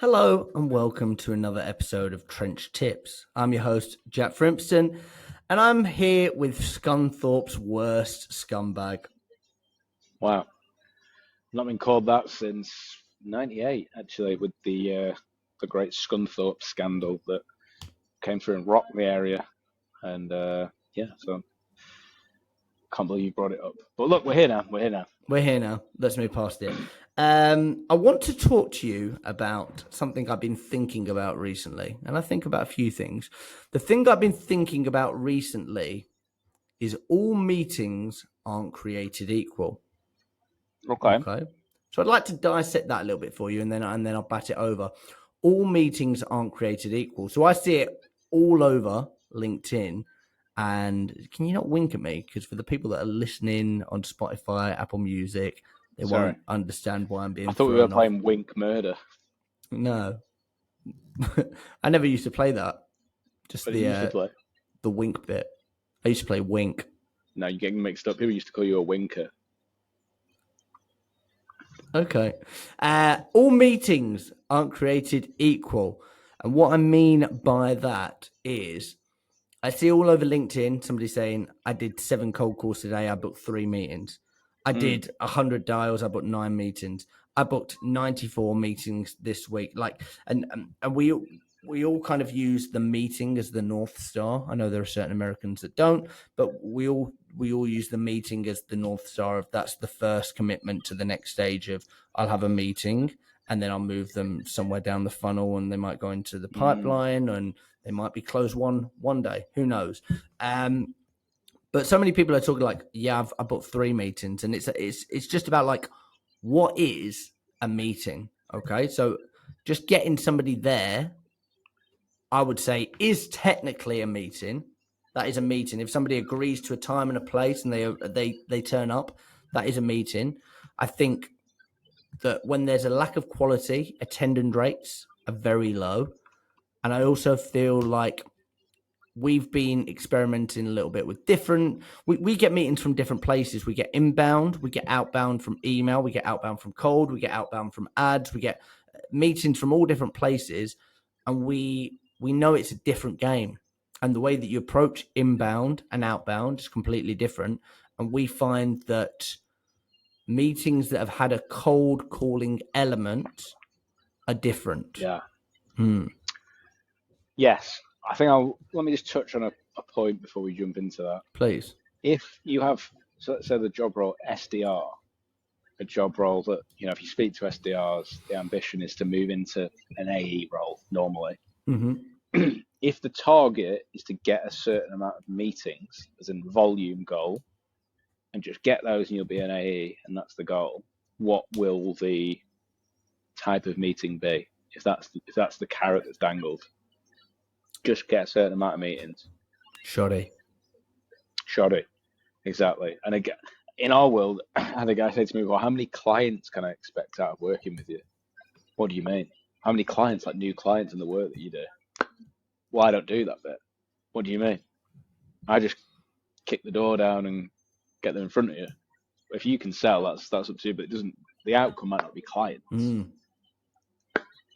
Hello and welcome to another episode of Trench Tips. I'm your host, Jack Frimpston, and I'm here with Scunthorpe's worst scumbag. Wow. Not been called that since '98, actually, with the great Scunthorpe scandal that came through and rocked the area. And so can't believe you brought it up. But look, we're here now. We're here now. Let's move past it. I want to talk to you about something I've been thinking about recently, and I think about a few things. The thing I've been thinking about recently is all meetings aren't created equal. Okay. So I'd like to dissect that a little bit for you, and then I'll bat it over. All meetings aren't created equal. So I see it all over LinkedIn. And can you not wink at me? Because for the people that are listening on Spotify, Apple Music, they won't understand why I'm being. I thought we were playing Wink Murder. No, I never used to play that. Just but used to play the wink bit. I used to play Wink. No, you're getting mixed up. People used to call you a winker. Okay. All meetings aren't created equal. And what I mean by that is I see all over LinkedIn somebody saying, I did 7 cold calls today. I booked 3 meetings. I did 100 dials. I booked 9 meetings. I booked 94 meetings this week. And we all kind of use the meeting as the North Star. I know there are certain Americans that don't, but we all use the meeting as the North Star. If that's the first commitment to the next stage of I'll have a meeting and then I'll move them somewhere down the funnel and they might go into the pipeline and they might be closed one day. Who knows? But so many people are talking like, yeah, I booked 3 meetings, and it's just about like, what is a meeting? Okay, so just getting somebody there, I would say, is technically a meeting. That is a meeting. If somebody agrees to a time and a place and they turn up, that is a meeting. I think that when there's a lack of quality, attendance rates are very low. And I also feel like we've been experimenting a little bit with different, we get meetings from different places. We get inbound, we get outbound from email, we get outbound from cold, we get outbound from ads, we get meetings from all different places. And we know it's a different game. And the way that you approach inbound and outbound is completely different. And we find that meetings that have had a cold calling element are different. Yeah. Yes. I think let me just touch on a point before we jump into that. Please. If you have, so let's say the job role SDR, a job role that, if you speak to SDRs, the ambition is to move into an AE role normally. Mm-hmm. If the target is to get a certain amount of meetings as a volume goal and just get those and you'll be an AE and that's the goal, what will the type of meeting be if that's the carrot that's dangled? Just get a certain amount of meetings. Shoddy. Exactly. And again, in our world, I had a guy say to me, well, how many clients can I expect out of working with you? What do you mean? How many clients, like new clients in the work that you do? Well, I don't do that bit. What do you mean? I just kick the door down and get them in front of you. If you can sell, that's up to you, but the outcome might not be clients.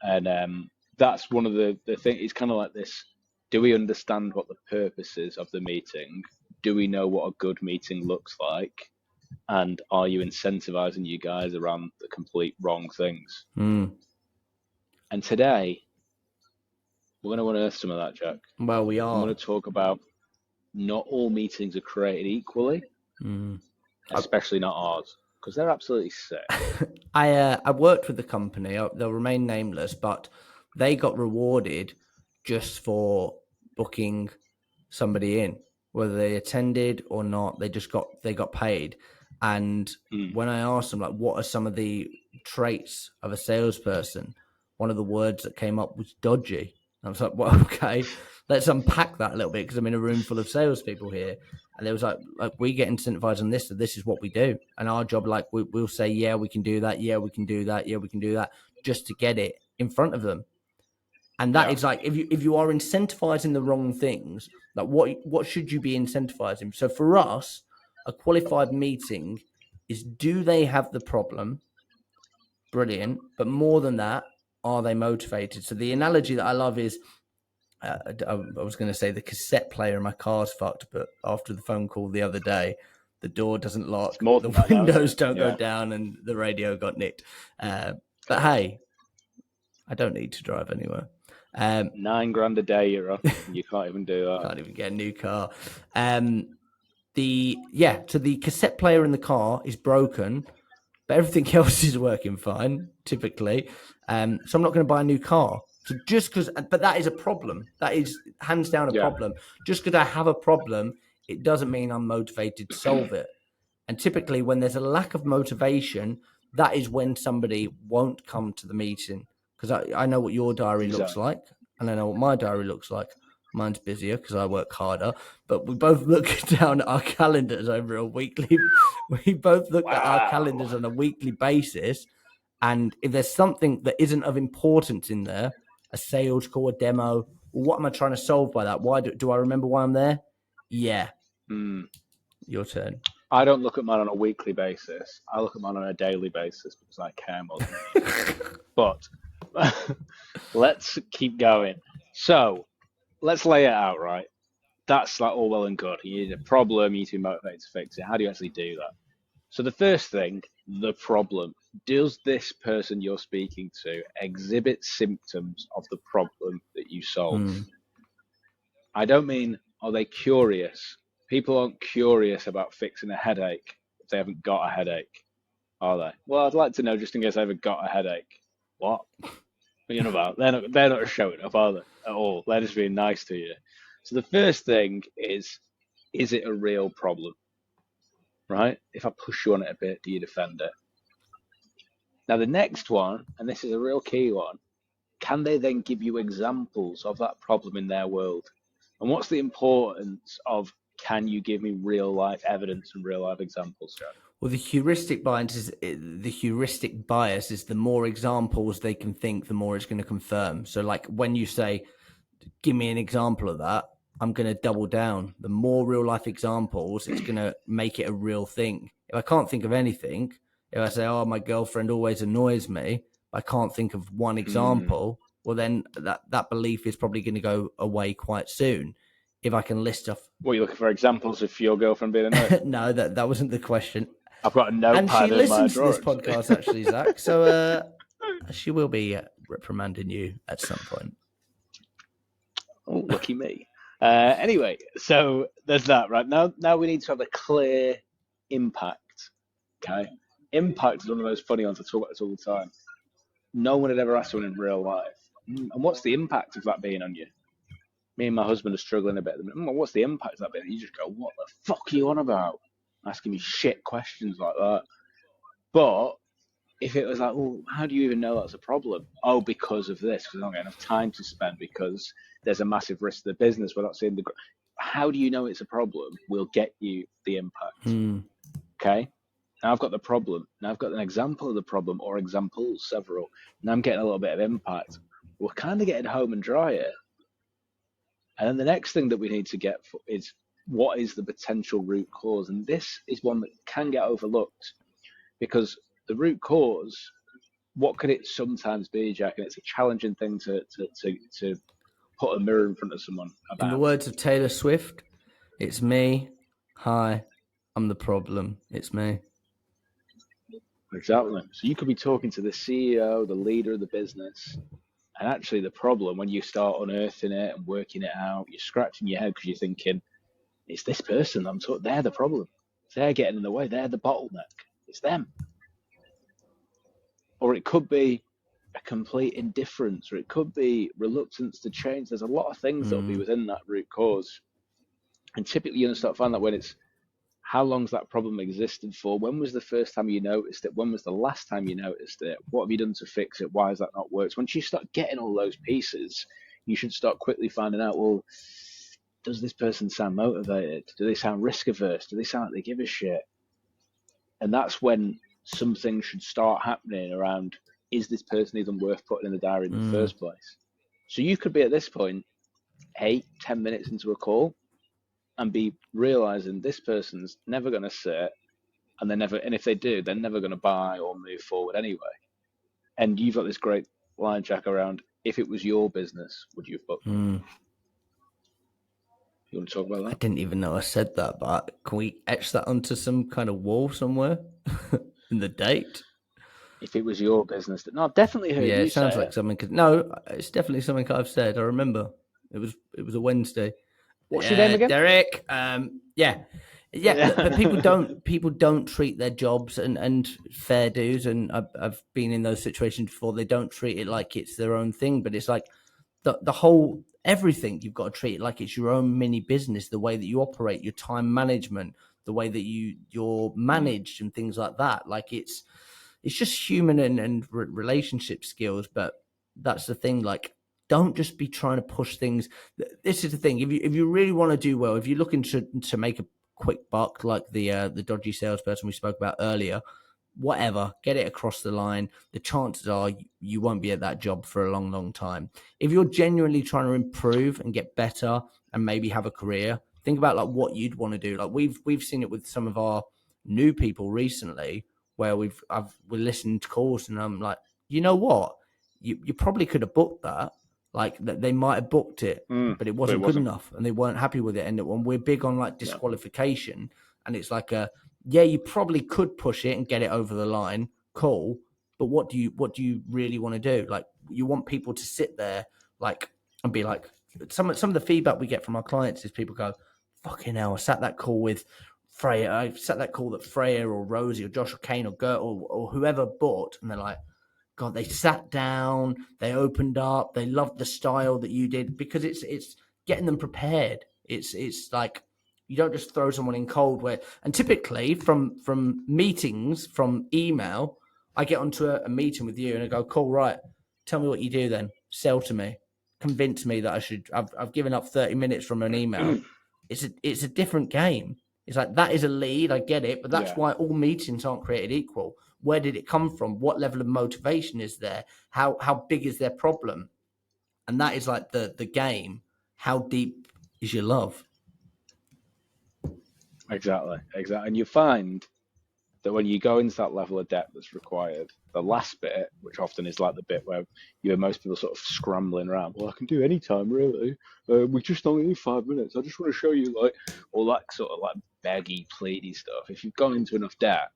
And that's one of the things. It's kind of like this. Do we understand what the purpose is of the meeting? Do we know what a good meeting looks like? And are you incentivizing you guys around the complete wrong things? And today, we're going to unearth some of that, Jack. Well, we are. I'm going to talk about not all meetings are created equally, especially not ours, because they're absolutely sick. I worked with the company. They'll remain nameless, but they got rewarded just for booking somebody in, whether they attended or not. They got paid. And when I asked them, like, what are some of the traits of a salesperson, one of the words that came up was dodgy. I was like, well, okay, let's unpack that a little bit, because I'm in a room full of salespeople here. And it was like we get incentivized on this, so this is what we do. And our job, like, we'll say, yeah, we can do that. Yeah, we can do that. Yeah, we can do that, just to get it in front of them. And that is like, if you are incentivizing the wrong things, like what should you be incentivizing? So for us, a qualified meeting is, do they have the problem? Brilliant. But more than that, are they motivated? So the analogy that I love is, I was going to say the cassette player in my car's fucked, but after the phone call the other day, the door doesn't lock, It's more the than that now, isn't windows it? don't go Yeah. down, and the radio got nicked. But hey, I don't need to drive anywhere. $9,000 a day you're on. You can't even do that. Can't even get a new car. So the cassette player in the car is broken, but everything else is working fine, typically. So I'm not going to buy a new car. So just because, but that is a problem. That is hands down a problem. Just because I have a problem, it doesn't mean I'm motivated to solve it. And typically, when there's a lack of motivation, that is when somebody won't come to the meeting. Because I know what your diary looks like, and I know what my diary looks like. Mine's busier because I work harder, but we both look down at our calendars over a weekly. We both look at our calendars on a weekly basis, and if there's something that isn't of importance in there, a sales call, a demo, well, what am I trying to solve by that? Why do I remember why I'm there? Yeah, your turn. I don't look at mine on a weekly basis. I look at mine on a daily basis because I care more than you. But let's keep going. So let's lay it out, right? That's like all well and good. You need a problem, you need to be motivated to fix it. How do you actually do that? So the first thing, the problem. Does this person you're speaking to exhibit symptoms of the problem that you solve? I don't mean, are they curious? People aren't curious about fixing a headache if they haven't got a headache, are they? Well, I'd like to know just in case I haven't got a headache. What? You know about? They're not showing up, are they? At all. They're just being nice to you. So the first thing is it a real problem? Right? If I push you on it a bit, do you defend it? Now the next one, and this is a real key one, can they then give you examples of that problem in their world? And what's the importance of, can you give me real life evidence and real life examples, Joe? Well, the heuristic bias is the more examples they can think, the more it's going to confirm. So like when you say, give me an example of that, I'm going to double down. The more real life examples, it's going to make it a real thing. If I can't think of anything, if I say, oh, my girlfriend always annoys me, I can't think of one example, well, then that belief is probably going to go away quite soon. If I can list off. What are you looking for examples of your girlfriend being annoyed? No, that wasn't the question. I've got a notepad in my And she listens to drawers. this podcast, actually, Zach. So she will be reprimanding you at some point. Oh, lucky me. Anyway, so there's that, right? Now we need to have a clear impact. Okay? Impact is one of the most funny ones. I talk about this all the time. No one had ever asked someone in real life. And what's the impact of that being on you? Me and my husband are struggling a bit. What's the impact of that being? You just go, what the fuck are you on about? Asking me shit questions like that. But if it was like, well, how do you even know that's a problem? Oh, because of this, because I don't get enough time to spend, because there's a massive risk to the business. We're not seeing the. How do you know it's a problem? We'll get you the impact. Okay. Now I've got the problem. Now I've got an example of the problem, or examples, several. Now I'm getting a little bit of impact. We're kind of getting home and dry here. And then the next thing that we need to get for is, what is the potential root cause? And this is one that can get overlooked, because the root cause, what could it sometimes be, Jack? And it's a challenging thing to put a mirror in front of someone about. In the words of Taylor Swift, it's me. Hi, I'm the problem. It's me. Exactly. So you could be talking to the CEO, the leader of the business, and actually the problem, when you start unearthing it and working it out, you're scratching your head because you're thinking, it's this person I'm talking, they're the problem. They're getting in the way. They're the bottleneck. It's them. Or it could be a complete indifference, or it could be reluctance to change. There's a lot of things that will be within that root cause. And typically you're going to start finding that when it's, how long's that problem existed for? When was the first time you noticed it? When was the last time you noticed it? What have you done to fix it? Why has that not worked? Once you start getting all those pieces, you should start quickly finding out, well, does this person sound motivated? Do they sound risk averse? Do they sound like they give a shit? And that's when some things should start happening around, is this person even worth putting in the diary in the first place? So you could be at this point, 8-10 minutes into a call, and be realizing this person's never going to sit, and if they do, they're never going to buy or move forward anyway. And you've got this great line check around, if it was your business, would you have booked them? You want to talk about I that? didn't even know I said that, but can we etch that onto some kind of wall somewhere in the date? If it was your business, no, I've definitely heard Yeah, you it sounds say like it. something. No, it's definitely something I've said. I remember it was a Wednesday. What's your name again? Derek. But people Yeah. don't treat their jobs and fair dues, and I've been in those situations before. They don't treat it like it's their own thing, but it's like the whole everything you've got to treat it like it's your own mini business. The way that you operate, your time management, the way that you're managed, and things like that. Like it's just human and relationship skills. But that's the thing. Like, don't just be trying to push things. This is the thing. If you really want to do well, if you're looking to make a quick buck, like the dodgy salesperson we spoke about earlier, whatever, get it across the line. The chances are you won't be at that job for a long, long time. If you're genuinely trying to improve and get better and maybe have a career, think about like what you'd want to do. Like we've seen it with some of our new people recently, where we're listening to calls and I'm like, you know what, you probably could have booked that. Like they might have booked it, but it But it wasn't good wasn't. enough, and they weren't happy with it. And we're big on like No. disqualification, and it's like yeah, you probably could push it and get it over the line. Cool. But what do you really want to do? Like, you want people to sit there like and be like, some of the feedback we get from our clients is people go, fucking hell, I sat that call with Freya. I sat that call that Freya or Rosie or Josh or Kane or Gert or whoever bought, and they're like, God, they sat down, they opened up, they loved the style that you did, because it's getting them prepared. It's like you don't just throw someone in cold. Where, and typically from meetings, from email, I get onto a meeting with you and I go, cool, right, tell me what you do then, sell to me, convince me that I should. I've given up 30 minutes from an email. It's a different game. It's like, that is a lead, I get it, but that's Yeah, why all meetings aren't created equal. Where did it come from? What level of motivation is there? How big is their problem? And that is like the game. How deep is your love? exactly. And you find that when you go into that level of depth that's required, the last bit, which often is like the bit where you have most people sort of scrambling around, well, I can do any time really. We just only need 5 minutes. I just want to show you like all that sort of like beggy, pleady stuff. If you've gone into enough depth,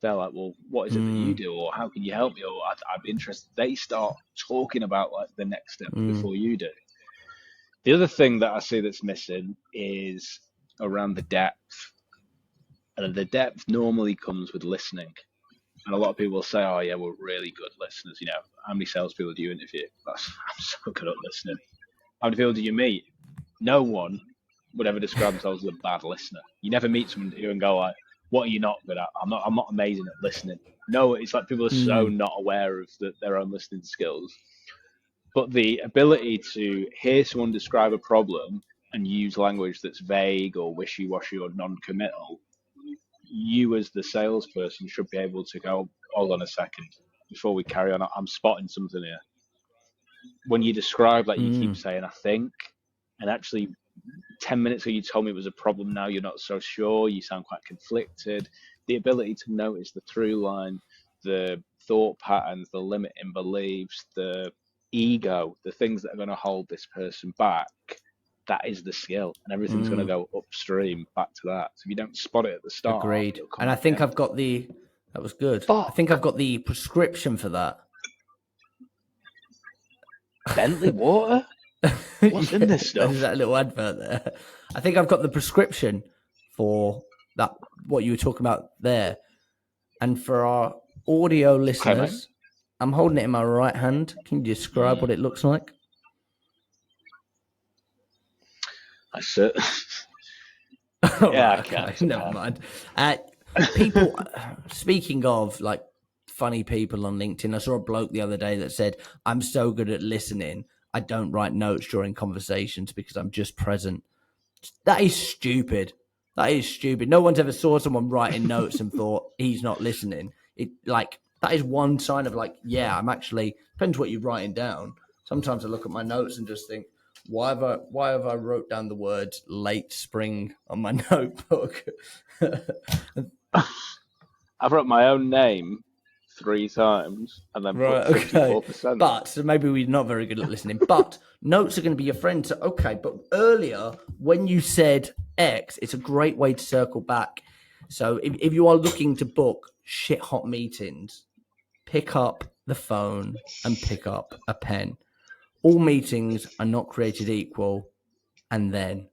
they're like, well, what is it that you Mm, do, or how can you help me, or I'd be interested. They start talking about like the next step mm, before you do. The other thing that I see that's missing is around the depth, and the depth normally comes with listening. And a lot of people will say, "Oh yeah, we're really good listeners." You know, how many salespeople do you interview? I'm so good at listening. How many people do you meet? No one would ever describe themselves as a bad listener. You never meet someone who and go like, "What are you not good at?" I'm not amazing at listening. No, it's like people are so mm, not aware of their own listening skills. But the ability to hear someone describe a problem and use language that's vague or wishy-washy or non-committal, you as the salesperson should be able to go, hold on a second, before we carry on, I'm spotting something here. When you describe that, you keep mm, saying, I think, and actually 10 minutes ago you told me it was a problem, now you're not so sure, you sound quite conflicted. The ability to notice the through line, the thought patterns, the limiting beliefs, the ego, the things that are going to hold this person back, that is the skill, and everything's going to mm. go upstream back to that. So if you don't spot it at the start, Agreed. it'll come And I at the think end. I've got the. That was good. I think I've Fuck, got the prescription for that. Bentley water? What's in Yeah, this there's stuff? that little advert there. I think I've got the prescription for that. What you were talking about there. And for our audio Okay, mate. listeners, I'm holding it in my right hand. Can you describe what Mm, it looks like? that's it. All Yeah, I right, can. okay, It's a never pen. mind. People, speaking of like funny people on LinkedIn, I saw a bloke the other day that said, I'm so good at listening, I don't write notes during conversations because I'm just present. That is stupid. That is stupid. No one's ever saw someone writing notes and thought he's not listening. It like that is one sign of like, yeah, I'm actually depends what you're writing down. Sometimes I look at my notes and just think, why have I wrote down the words late spring on my notebook? I've wrote my own name 3 times and then Right, put okay. 54%. But so maybe we're not very good at listening. But notes are going to be your friend. So okay, but earlier when you said X, it's a great way to circle back. So if you are looking to book shit hot meetings, pick up the phone and pick up a pen. All meetings are not created equal, and then